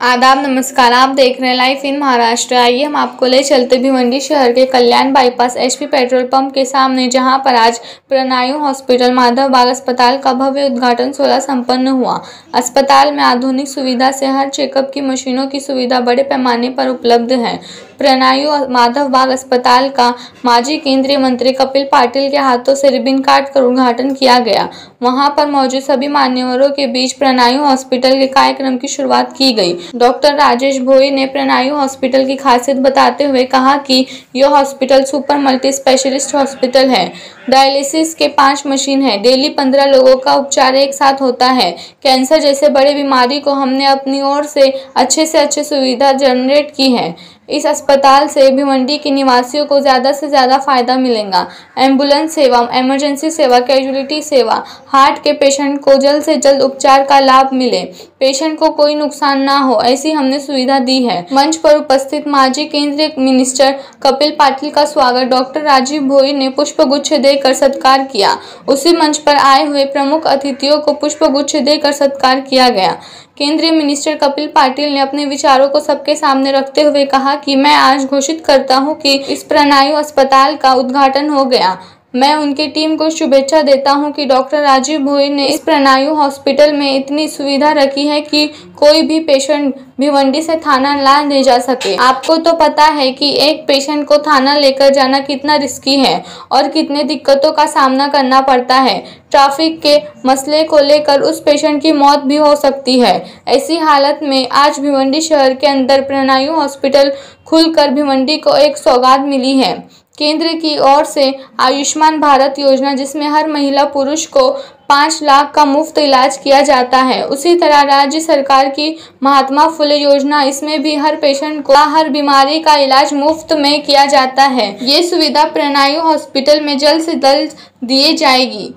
आदाब नमस्कार, आप देख रहे हैं लाइव इन महाराष्ट्र। आइए हम आपको ले चलते भिवंडी शहर के कल्याण बाईपास एचपी पेट्रोल पंप के सामने, जहां पर आज प्रणायु हॉस्पिटल माधव बाग अस्पताल का भव्य उद्घाटन 16 संपन्न हुआ। अस्पताल में आधुनिक सुविधा से हर चेकअप की मशीनों की सुविधा बड़े पैमाने पर उपलब्ध है। प्रणायु माधव बाग अस्पताल का माजी केंद्रीय मंत्री कपिल पाटिल के हाथों से रिबन काट कर उद्घाटन किया गया। वहां पर मौजूद सभी मान्यवरों के बीच प्रणायु हॉस्पिटल के कार्यक्रम की शुरुआत की गई। डॉक्टर राजेश भोई ने प्रणायु हॉस्पिटल की खासियत बताते हुए कहा कि यह hospital super multi specialist hospital है। डायलिसिस के 5 मशीन है। डेली 15 लोगों का उपचार एक साथ होता है। कैंसर जैसे बड़े बीमारी को हमने अपनी ओर से अच्छे सुविधा जनरेट की है। इस अस्पताल से भिवंडी के निवासियों को ज़्यादा से ज़्यादा फायदा मिलेगा। एम्बुलेंस सेवा, इमरजेंसी सेवा, कैजुअलिटी सेवा, हार्ट के पेशेंट को जल्द से जल्द उपचार का लाभ मिले, पेशेंट को कोई नुकसान ना हो, ऐसी हमने सुविधा दी है। मंच पर उपस्थित माजी केंद्रीय मिनिस्टर कपिल पाटिल का स्वागत डॉक्टर राजीव भोई ने पुष्पगुच्छ देकर सत्कार किया। उसी मंच पर आए हुए प्रमुख अतिथियों को पुष्पगुच्छ देकर सत्कार किया गया। केंद्रीय मिनिस्टर कपिल पाटिल ने अपने विचारों को सबके सामने रखते हुए कहा कि मैं आज घोषित करता हूं कि इस प्रणायु अस्पताल का उद्घाटन हो गया। मैं उनकी टीम को शुभेच्छा देता हूं कि डॉक्टर राजीव भोई ने इस प्रणायु हॉस्पिटल में इतनी सुविधा रखी है कि कोई भी पेशेंट भिवंडी से थाना ला ले जा सके। आपको तो पता है कि एक पेशेंट को थाना लेकर जाना कितना रिस्की है और कितने दिक्कतों का सामना करना पड़ता है। ट्रैफिक के मसले को लेकर उस पेशेंट की मौत भी हो सकती है। ऐसी हालत में आज भिवंडी शहर के अंदर प्रणायु हॉस्पिटल खुलकर भिवंडी को एक सौगात मिली है। केंद्र की ओर से आयुष्मान भारत योजना, जिसमें हर महिला पुरुष को 5 लाख का मुफ्त इलाज किया जाता है, उसी तरह राज्य सरकार की महात्मा फुले योजना, इसमें भी हर पेशेंट को हर बीमारी का इलाज मुफ्त में किया जाता है। ये सुविधा प्रणायु हॉस्पिटल में जल्द से जल्द दी जाएगी।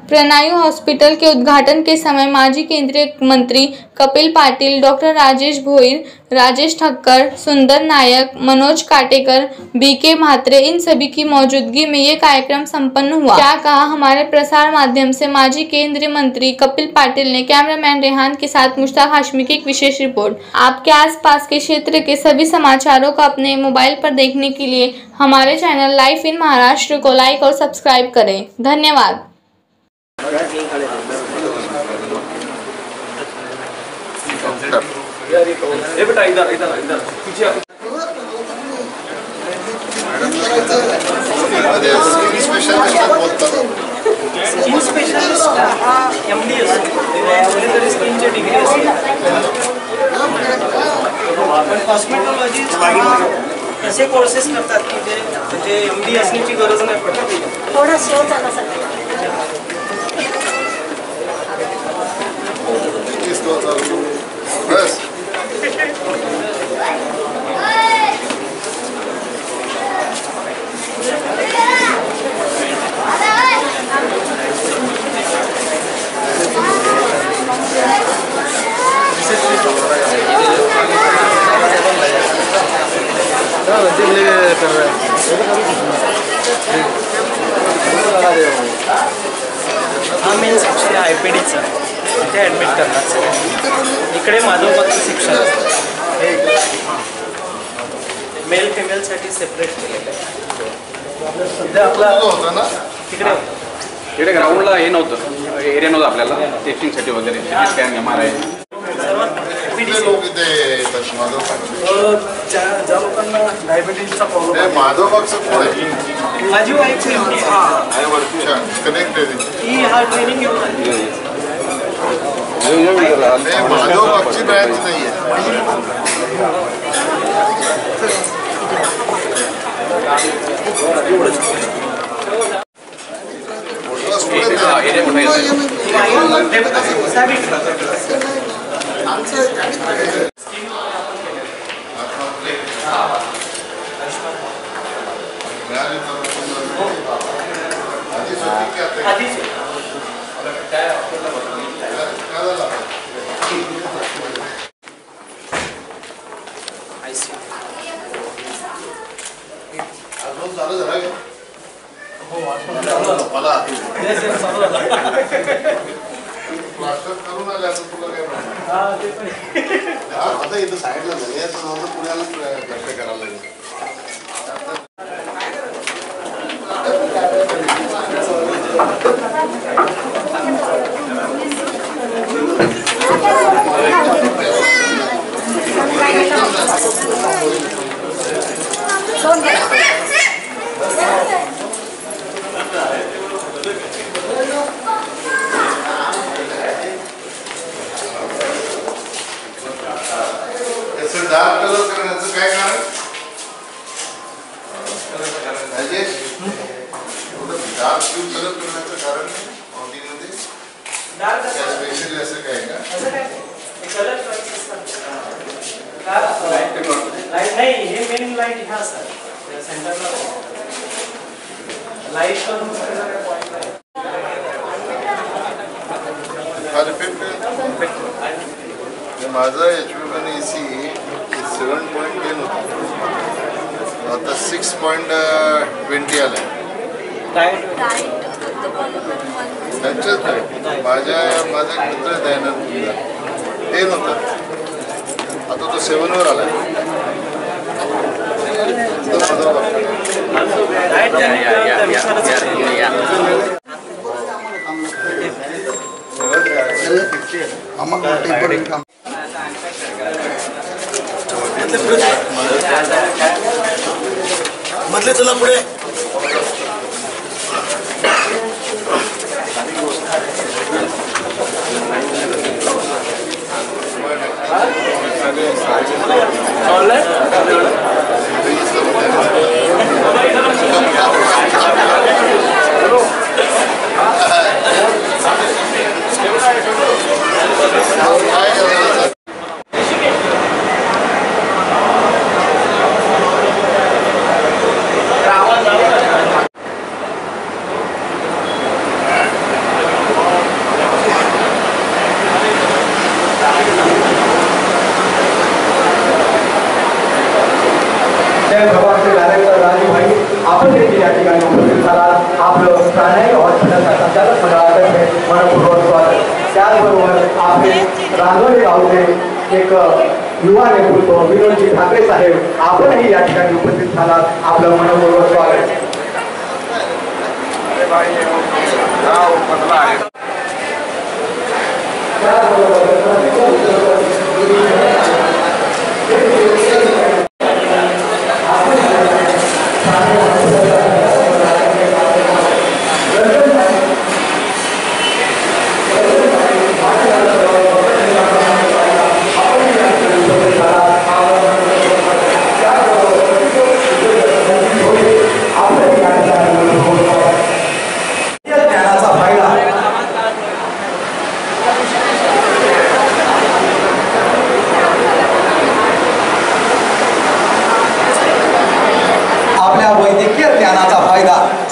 प्रणायु हॉस्पिटल के उद्घाटन के समय माजी केंद्रीय मंत्री कपिल पाटिल, डॉक्टर राजेश भोई, राजेश ठक्कर, सुंदर नायक, मनोज काटेकर, बीके म्हात्रे, इन सभी की मौजूदगी में ये कार्यक्रम संपन्न हुआ। क्या कहा हमारे प्रसार माध्यम से माजी केंद्रीय मंत्री कपिल पाटिल ने। कैमरामैन रेहान के साथ मुश्ताक हाशमी की एक विशेष रिपोर्ट। आपके आसपास के क्षेत्र के सभी समाचारों को अपने मोबाइल पर देखने के लिए हमारे चैनल लाइव इन महाराष्ट्र को लाइक और सब्सक्राइब करें। धन्यवाद। ये बेटा इधर पीछे स्पेशलिस्ट हा MD असतो, स्किनचे डिग्री असते। आपण कॉस्मेटॉलॉजी असे कोर्सेस करतात की जे म्हणजे MD असण्याची गरज नाही पडत। थोडा शो झाला सगळं बस हा मेन सेक्शन आहे IPDचं, इथे ॲडमिट करणार सगळ्यांनी। इकडे माधवबागचं सेक्शन मेल फिमेलसाठी सेपरेट केलेलं आहे। सध्या आपला होता ना तिकडे ग्राउंडला हे नव्हतं, एरिया नव्हतं आपल्याला टेस्टिंगसाठी वगैरे, स्कॅन MRI लोक इथे येतात ज्या लोकांना डायबिटीजचा प्रॉब्लेम। माधवबागचं कोण आहे? माझी वाईफ कनेक्टेड ही हा ट्रेनिंग घेऊन माधवबागची ब्रँच नाही आहे। करून आले आता तुला काय माझा इथं साईडला झाली आहे तर माझं पुण्याला कष्ट करायला लागेल. डार्क कलर करण्याचं काय कारण? डार्क ब्लू कलर करण्याचं कारण ऑडिओमध्ये स्पेशली असं काय का? लाईट नाही, हे मेन लाईट ह्या सर सेंटरला लाईट करून माझा HV1AC 7.10 होता, आता 6.20 आला आहे. त्यांच्याच नाही, माझा मित्र दयानंद 10 होता, आता तो 7 वर आला आहे. मधले चला पुढे. आपण देखील या ठिकाणी उपस्थित झाला. आपलं प्राणायाम हॉस्पिटलचा संचालक मंडळातर्फे मनपूर्वक स्वागत. त्याचबरोबर आपले रांगोळी गावचे एक युवा नेतृत्व विनोदजी ठाकरे साहेब, आपणही या ठिकाणी उपस्थित झाला. आपलं मनपूर्वक स्वागत.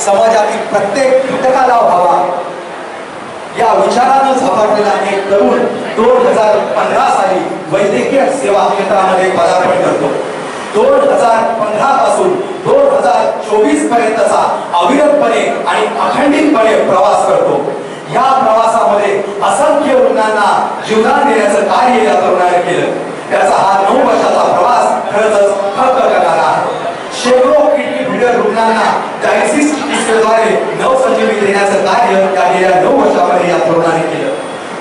समाजातील प्रत्येक घटकाला व्हावा या विचारानं झपाटलेला एक तरुण 2015 साली वैद्यकीय सेवा क्षेत्रामध्ये पदार्पण करतो. 2015 पासून 2024 पर्यंतचा अविरतपणे आणि अखंडितपणे प्रवास करतो. या प्रवासामध्ये असंख्य रुग्णांना जीवदान देण्याचं कार्य या तरुणाने केलं. त्याचा हा 9 वर्षाचा प्रवास खरंच थक्क करणारा आहे. शेकडो किडनी फेल्युअर रुग्णांना डायलिसिस चिकित्सेद्वारे नवसंजीवनी देण्याचं कार्य या गेल्या 9 वर्षामध्ये या तरुणाने केलं.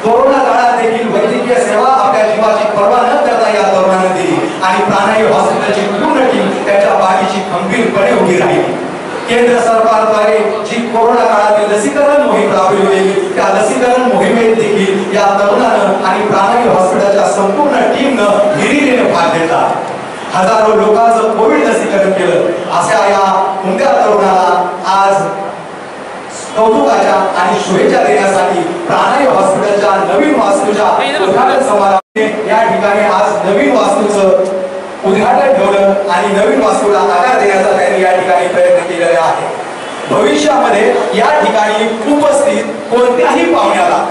कोरोना काळात देखील वैद्यकीय सेवा आपल्या जीवाची पर्वा न करता या तरुणाने दिली आणि प्राणायाम हॉस्पिटलची पूर्ण टीम त्याच्या पाठीशी खंबीरपणे उभी राहिली. केंद्र सरकारद्वारे जी कोरोना काळातील लसीकरण मोहीम राबवली गेली, त्या लसीकरण मोहिमेत देखील या तरुणानं आणि प्राणायाम हॉस्पिटलच्या संपूर्ण टीमनं हिरिरीने भाग घेतला. हजारो लोकांचं कोविड लसीकरण केलं. अशा या उमद्या तरुणाला आज कौतुकाच्या आणि शुभेच्छा देण्यासाठी प्राणायाम हॉस्पिटलच्या नवीन वास्तूच्या उद्घाटन समारंभाने या ठिकाणी आज नवीन वास्तूचं उद्घाटन ठेवलं आणि नवीन वास्तूला आकार देण्याचा त्यांनी या ठिकाणी प्रयत्न केलेला आहे. भविष्यामध्ये या ठिकाणी उपस्थित कोणत्याही पाहुण्याला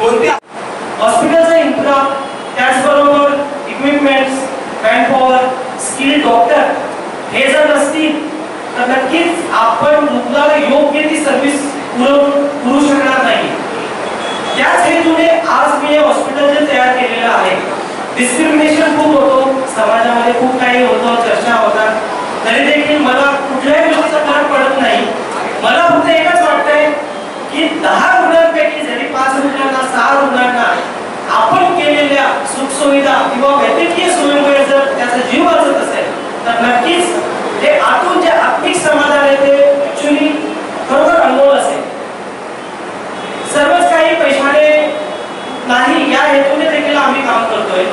कोणत्या हॉस्पिटलचा इन्फ्रा, त्याचबरोबर इक्विपमेंट्स, मॅनपॉवर, स्किल डॉक्टर हे जर नसतील तर नक्कीच आपण रुग्णाला योग्य ती सर्व्हिस पुरवू शकणार नाही. त्याच हेतूने आज मी हे हॉस्पिटल जे तयार केलेलं आहे, डिस्क्रिमिनेशन खूप होतो रुग्णांना आपण केलेल्या सुखसुविधा किंवा वैद्यकीय सोयीमुळे जर त्याचा जीव वाचत असेल तर नक्कीच ते आतून जे आत्मिक समाधान आहे ते ऍक्च्युली खरोखर अनमोल असेल. सर्वच काही पैशाने नाही या हेतूने देखील आम्ही काम करतोय.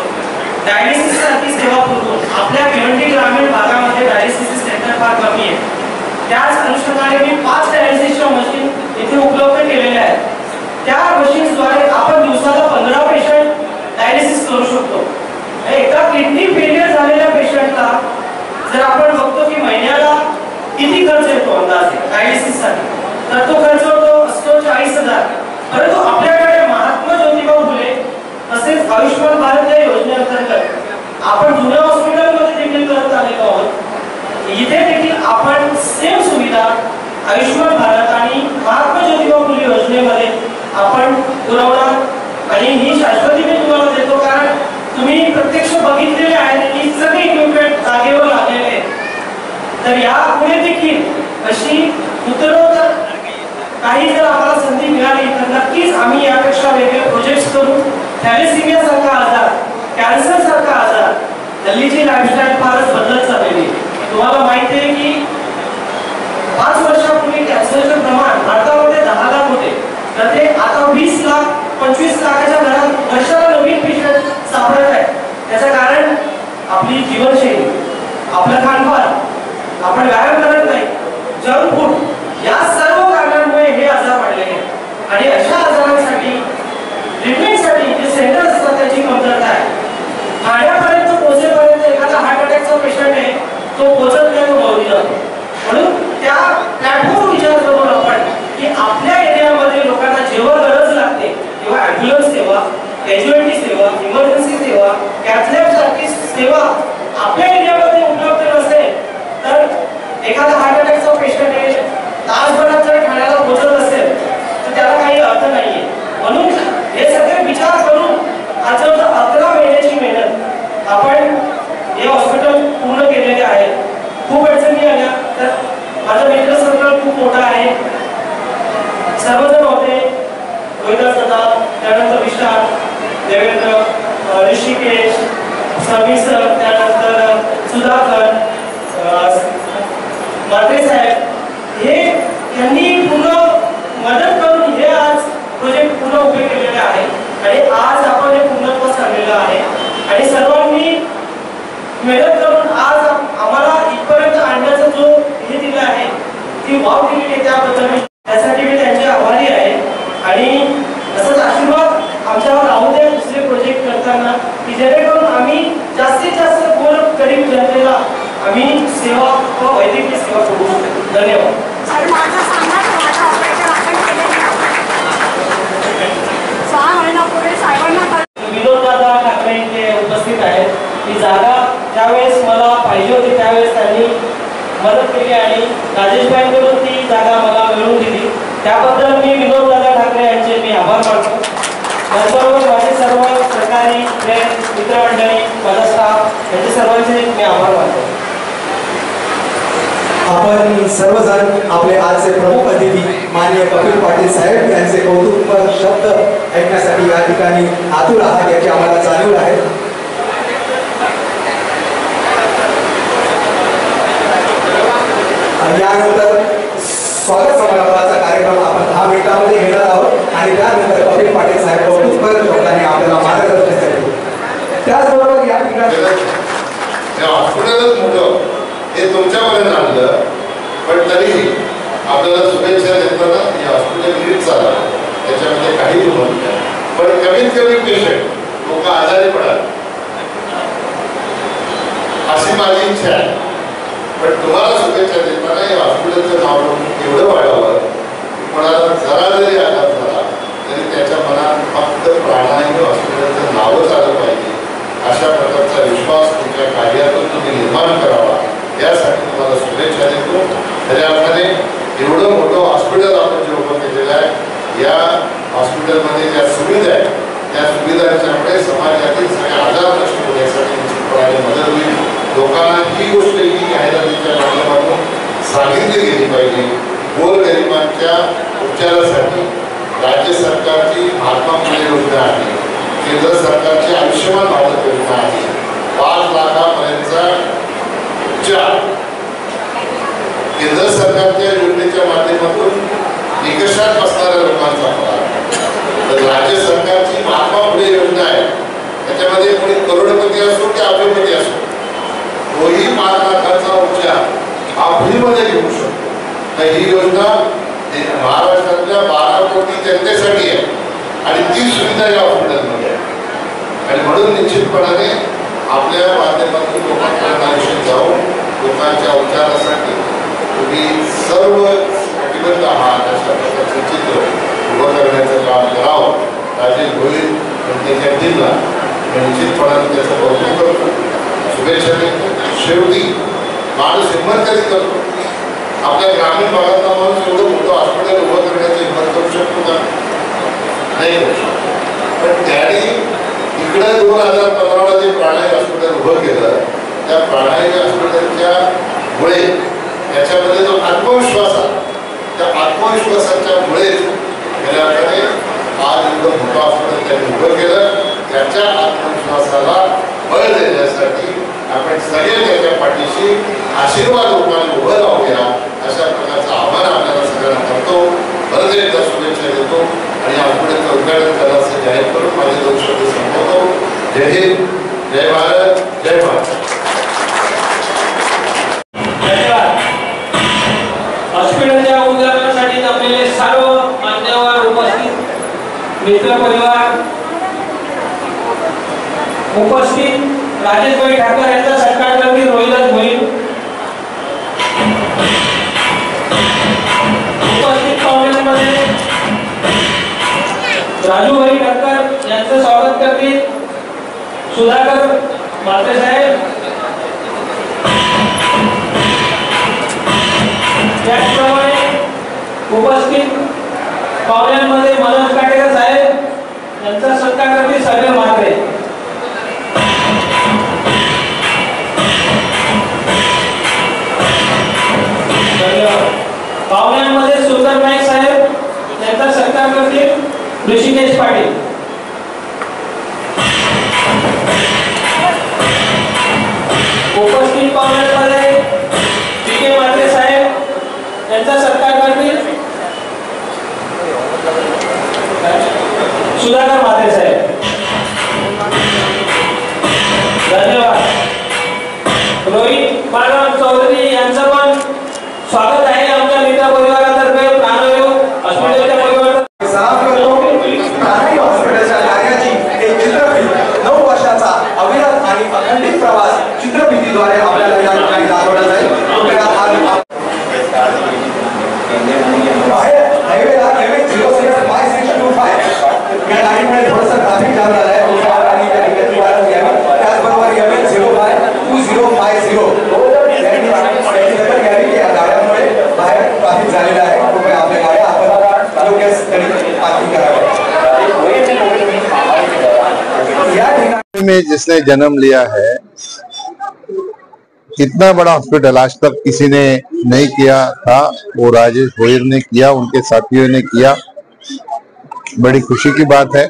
डायलिसिस सारखी सेवा पुरवून आपल्या भिवंडी ग्रामीण भागामध्ये डायलिसिस सेंटर फार कमी आहे. त्याच अनुषंगाने मी 5 डायलिसिसच्या मशीन इथे उपलब्ध केलेल्या आहेत. त्या मशीन्सद्वारे आपण दिवसाला 15 पेशंट डायलिसिस करू शकतो. एका किडनी फेलियर झालेल्या पेशंटला जर आपण बघतो की महिन्याला किती खर्च येतो अंदाजे डायलिसिससाठी, तर तो खर्च असतो 40,000. परंतु आपल्याकडे महात्मा ज्योतिबा फुले तसेच आयुष्यमान भारत या योजनेअंतर्गत आपण जुन्या हॉस्पिटलमध्ये देखील करत आलेलो आहोत. इथे देखील आपण सेम सुविधा आयुष्यमान भारत आणि महात्मा ज्योतिबा फुले योजनेमध्ये आपण पुरवणार आणि ही शाश्वती मी तुम्हाला देतो, कारण तुम्ही प्रत्यक्ष बघितलेले आहे की सगळे इक्विपमेंट जागेवर लागलेले आहेत. तर यापुढे देखील अशी उत्तरोत्तर काही जर आम्हाला संधी मिळाली तर नक्कीच आम्ही यापेक्षा वेगळे प्रोजेक्ट्स करू. थॅलेसिमिया सारखा आजार, कॅन्सर सारखा आजार, हल्लीची लाईफस्टाईल फारच बदलत चाललेली. तुम्हाला माहिती आहे की 5 वर्षापूर्वी कॅन्सरचे प्रमाण भारतामध्ये 10 लाख होते, तर ते आता 20 लाख 25 लाखाच्या घरात वर्षाला नवीन पेशंट सापडत आहे. त्याचं कारण आपली जीवनशैली, आपलं खानपान, आपण व्यायाम करत नाही, जंक फूड, या सर्व कारणांमुळे हे आजार वाढलेले आहेत. आणि अशा आजारांसाठी ट्रीटमेंटसाठी जे सेंटर असतात त्याची कमतरता आहे. ठाण्यापर्यंत पोहोचेपर्यंत एखादा हार्ट अटॅकचा पेशंट आहे तो पोहोचत नाही, तो मौली जातो. म्हणून त्या प्लॅटफॉर्म विचार करून आपण की आपल्या एरियामध्ये लोकांना जेव्हा गरज लागते तेव्हा ॲम्ब्युलन्स सेवा, कॅज्युअलिटी सेवा, इमर्जन्सी सेवा, कॅथलॅब सारखी सेवा आपल्या एरियामध्ये उपलब्ध नसेल तर एखादा हार्ट अटॅकचा पेशंट आहे तासभरात जर ठाण्याला पोहोचत असेल तर त्याला काही अर्थ नाहीये. म्हणून हे सगळे विचार करून आज 11 महिन्याची मेहनत आपण हे हॉस्पिटल पूर्ण केलेले आहे. खूप अडचणी आल्या तर माझं मित्र सर्कल खूप मोठा आहे. सर्वजण होते, रोहिदास दादा, त्यानंतर विशाल, देवेंद्र, ऋषिकेश, समीर सर, त्यानंतर सुधाकर, मात्रे साहेब, हे यांनी पूर्ण मदत करून हे आज प्रोजेक्ट पूर्ण उभे केलेले आहे आणि आज आपण हे पूर्णत्वास आणलेलं आहे. आणि सर्वांनी मेहनत करून आज आम्हाला इथपर्यंत आणण्याचा जो हे दिला आहे, ती वाव दिली आहे, त्याबद्दल त्यासाठी मी त्यांचे आभारी आहे. आणि असंच आशीर्वाद आमच्यावर राहू द्या दुसरे प्रोजेक्ट करताना की जेणेकरून आम्ही जास्तीत जास्त गरीब जनतेला आम्ही सेवा व वैद्यकीय सेवा करू शकतो. धन्यवाद. विनोद दादा ठाकरे इथे उपस्थित आहेत. ही जागा ज्यावेळेस मला पाहिजे होती त्यावेळेस त्यांनी मदत केली आणि राजेश भाईंकडून ती जागा मला मिळवून दिली. त्याबद्दल मी विनोद दादा ठाकरे यांचे मी आभार मानतो. त्याचबरोबर माझे सर्व सहकारी मित्रमंडळी, माझा स्टाफ यांचे सर्वांचे मी आभार मानतो. आपण सर्वजण आपले आजचे प्रमुख अतिथी माननीय कपिल पाटील साहेब यांचे कौतुकपर शब्द ऐकण्यासाठी या ठिकाणी आतुर आहात याची आम्हाला जाणीव आहे. यानंतर स्वागत समारंभाचा कार्यक्रम आपण 10 मिनिटांमध्ये घेणार आहोत आणि त्यानंतर कपिल पाटील साहेब कौतुकपर शब्दाने आपल्याला मार्गदर्शन करतील. त्याचबरोबर या ठिकाणी हॉस्पिटलच मोठं हे तुमच्यापर्यंत आणलं, पण तरीही आपल्याला शुभेच्छा देताना हे हॉस्पिटल नीट चाललं त्याच्यामध्ये काही होत नाही. पण कमीत कमी पेशंट लोक आजारी पडाल अशी माझी इच्छा आहे. पण तुम्हाला शुभेच्छा देताना या हॉस्पिटलचं नाव एवढं वाढावं की कोणाला जरा जरी आघात झाला तरी त्याच्या मनात फक्त प्राणायाम हॉस्पिटलचं नावच आलं पाहिजे अशा प्रकारचा विश्वास तुमच्या कार्यातून तुम्ही निर्माण करावा यासाठी तुम्हाला शुभेच्छा देतो. खऱ्या अर्थाने एवढं मोठं हॉस्पिटल आपण जे उभं केलेलं आहे, या हॉस्पिटलमध्ये ज्या सुविधा आहेत त्या सुविधांच्यामुळे समाजातील सगळे आजार नष्ट होण्यासाठी निश्चितपणे मदत होईल. लोकांना ही गोष्ट ही जाहिरातीच्या माध्यमातून सांगितली गेली पाहिजे. गोरगरिबांच्या उपचारासाठी राज्य सरकारची महात्मा फुले योजना आहे, केंद्र सरकारची आयुष्यमान भारत योजना आहे, 5 लाखापर्यंतचा उपचार केंद्र सरकारच्या योजनेच्या माध्यमातून निकषात बसणाऱ्या लोकांचा फरक, तर राज्य सरकारची महात्मा फुले योजना आहे त्याच्यामध्ये कोणी करोडपती असो की अब्जपती असो तोही 5 लाखाचा उपचार फ्रीमध्ये घेऊ शकतो. तर ही योजना महाराष्ट्रातल्या 12 कोटी जनतेसाठी आहे आणि ती सुविधा या हॉस्पिटलमध्ये आहे आणि म्हणून निश्चितपणाने आपल्या माध्यमातून लोकांपर्यंत आयुष्यात जाऊन लोकांच्या उपचारासाठी तुम्ही सर्व कटिबद्ध आहात अशा प्रकारचं चित्र उभं करण्याचं काम करावं. राजेश भोईर त्याच्या टीमला निश्चितपणाने त्याचं कौतुक करतो, शुभेच्छा देतो. शेवटी माणूस हिंमत कधी करतो? आपल्या ग्रामीण भागातला माणूस एवढं मोठं हॉस्पिटल उभं करण्याची हिंमत करू शकतो का? नाही करू शकतो. पण त्याने इकडे 2015ला जे प्राणायाम हॉस्पिटल उभं केलं त्या प्राणायाम हॉस्पिटलच्या मुळे त्याच्यामध्ये जो आत्मविश्वास आहे त्या आत्मविश्वासाच्या मुळे गेल्या आठवड्याने आज एवढं मोठं हॉस्पिटल त्यांनी उभं केलं. त्याच्या आत्मविश्वासाला बळ देण्यासाठी आपण सगळे त्याच्या पाठीशी आशीर्वाद रूपाने उभं राहूया अशा प्रकारचं आव्हान आपल्याला सगळ्यांना करतो. परत एकदा शुभेच्छा देतो आणि हॉस्पिटलचं उद्घाटन करायचं जाहीर करून माझे 2 शब्द संपवतो. जय हिंद, जय भारत, जय भारत. हॉस्पिटलच्या उद्घाटनासाठी जमलेले सर्व मान्यवर उपस्थित, मित्र परिवार उपस्थित, राजेशभाई ठाकर यांचा सत्कार करतील रोहिदास भोईर. उपस्थित पाहुण्यांमध्ये राजूभाई ठाकर यांचं स्वागत करतील सुधाकर माते साहेब. त्याचप्रमाणे उपस्थित पाहुण्यांमध्ये मनोज काटेकर साहेब यांचा सत्कार करतील सगळे म्हात्रे. पाहुण्यांमध्ये सुंदर नाईक साहेब यांचा सत्कार करतील ऋषिकेश पाटील. उपस्थित पाहुण्यांमध्ये पी.के. म्हात्रे साहेब यांचा सत्कार करतील सुधाकर म्हात्रे साहेब. धन्यवाद. रोहित बाळराम चौधरी यांचं पण स्वागत आहे आमच्या मित्र परिवारातर्फे प्राणयोग हॉस्पिटलच्या परिवारात. प्राणयोग हॉस्पिटलच्या कार्याची एक चित्रफित 9 वर्षाचा अविरत आणि अखंडित प्रवास चित्रफितीद्वारे आपल्याला या ठिकाणी दाखवला जाईल. हायवेला MH 065625 या गाडीमुळे थोडंसं ट्रॅफिक जाम झालं आहे. त्याचबरोबर MH 0550 या गाड्यांमुळे बाहेर ट्रॅफिक झालेलं आहे. कृपया आपल्या गाड्या आपण योग्य स्थळी पार्किंग कराव्या. या ठिकाणी में जिसने जन्म लिया है, इतना बड़ा हॉस्पिटल आज तक किसी ने नहीं किया था, वो राजेश भोईर ने किया, उनके साथियों ने किया. बड़ी खुशी की बात है.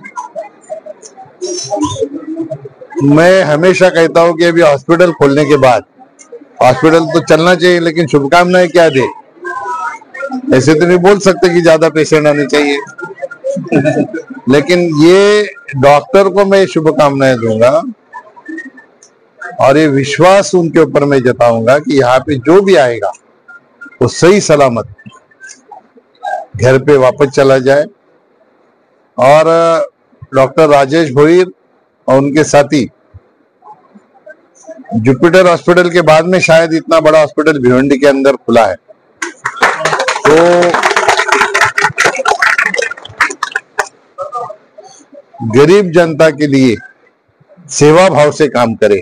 मैं हमेशा कहता हूं कि अभी हॉस्पिटल खोलने के बाद हॉस्पिटल तो चलना चाहिए, लेकिन शुभकामनाएं क्या दे? ऐसे तो नहीं बोल सकते कि ज्यादा पेशेंट आने चाहिए लेकिन ये डॉक्टर को मैं शुभकामनाएं दूंगा और ये विश्वास उनके ऊपर मैं जताऊंगा कि यहाँ पे जो भी आएगा वो सही सलामत घर पे वापस चला जाए. और डॉक्टर राजेश भोईर और उनके साथी जुपिटर हॉस्पिटल के बाद में शायद इतना बड़ा हॉस्पिटल भिवंडी के अंदर खुला है. तो गरीब जनता के लिए सेवा भाव से काम करे,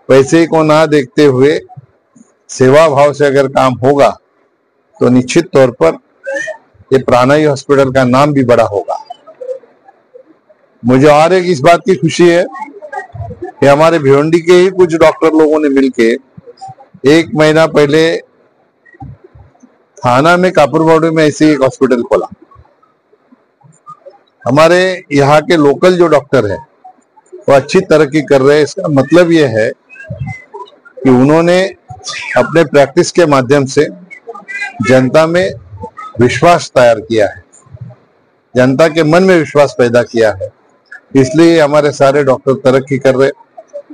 पैसे को ना देखते हुए सेवा भाव से अगर काम होगा तो निश्चित तौर पर ये प्राणायाम हॉस्पिटल का नाम भी बड़ा होगा. मुझे और एक इस बात की खुशी है कि हमारे भिवंडी के ही कुछ डॉक्टर लोगों ने मिलके 1 महीना पहले थाना में कापुरबाड़ी में ऐसे एक हॉस्पिटल खोला हमारे यहाँ के लोकल जो डॉक्टर है वो अच्छी तरक्की कर रहे हैं। इसका मतलब ये है कि उन्होंने अपने प्रैक्टिस के माध्यम से जनता में विश्वास तैयार किया है, जनता के मन में विश्वास पैदा किया है, इसलिए हमारे सारे डॉक्टर तरक्की कर रहे।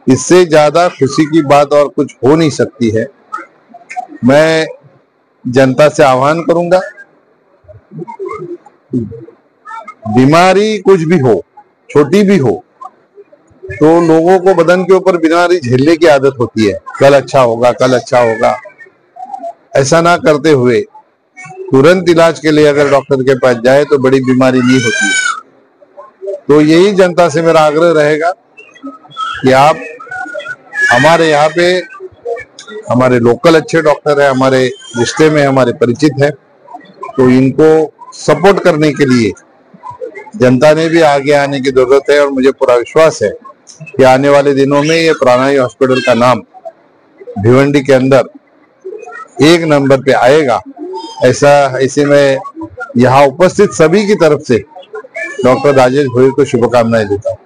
इससे ज्यादा खुशी की बात और कुछ हो नहीं सकती है। मैं जनता से आह्वान करूंगा, बीमारी कुछ भी हो, छोटी भी हो, तो लोगों को बदन के ऊपर बीमारी झेलने की आदत होती है। कल अच्छा होगा, कल अच्छा होगा, ऐसा ना करते हुए तुरंत इलाज के लिए अगर डॉक्टर के पास जाए तो बड़ी बीमारी नहीं होती है। तो यही जनता से मेरा आग्रह रहेगा कि आप हमारे यहाँ पे हमारे लोकल अच्छे डॉक्टर हैं, हमारे रिश्ते में हमारे परिचित हैं, तो इनको सपोर्ट करने के लिए जनता ने भी आगे आने की जरूरत है। और मुझे पूरा विश्वास है कि आने वाले दिनों में ये प्राणायाम हॉस्पिटल का नाम भिवंडी के अंदर 1 नंबर पे आएगा। ऐसे में यहाँ उपस्थित सभी की तरफ से डॉक्टर राजेश भोई को शुभकामनाएं देता हूँ।